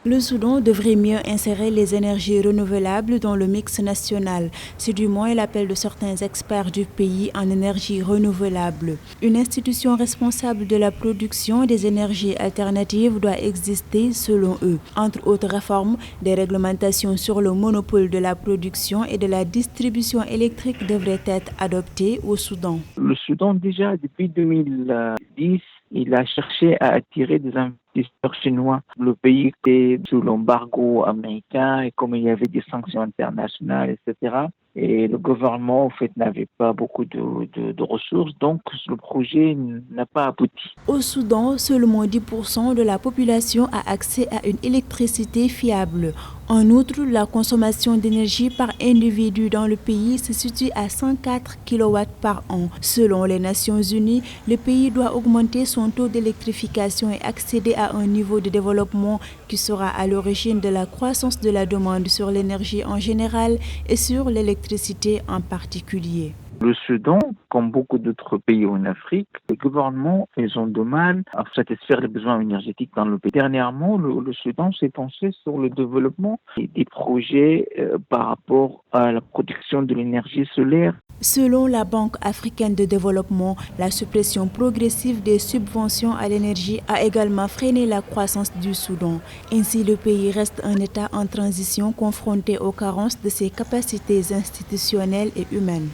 Le Soudan devrait mieux insérer les énergies renouvelables dans le mix national. C'est du moins l'appel de certains experts du pays en énergie renouvelable. Une institution responsable de la production des énergies alternatives doit exister selon eux. Entre autres réformes, des réglementations sur le monopole de la production et de la distribution électrique devraient être adoptées au Soudan. Le Soudan, déjà, depuis 2010, il a cherché à attirer des investisseurs chinois. Le pays était sous l'embargo américain et comme il y avait des sanctions internationales, etc. Et le gouvernement, en fait, n'avait pas beaucoup de ressources, donc le projet n'a pas abouti. Au Soudan, seulement 10% de la population a accès à une électricité fiable. En outre, la consommation d'énergie par individu dans le pays se situe à 104 kW par an. Selon les Nations Unies, le pays doit augmenter son taux d'électrification et accéder à un niveau de développement qui sera à l'origine de la croissance de la demande sur l'énergie en général et sur l'électricité en particulier. Le Soudan, comme beaucoup d'autres pays en Afrique, les gouvernements, ils ont du mal à satisfaire les besoins énergétiques dans le pays. Dernièrement, le Soudan s'est penché sur le développement des projets par rapport à la production de l'énergie solaire. Selon la Banque africaine de développement, la suppression progressive des subventions à l'énergie a également freiné la croissance du Soudan. Ainsi, le pays reste un État en transition confronté aux carences de ses capacités institutionnelles et humaines.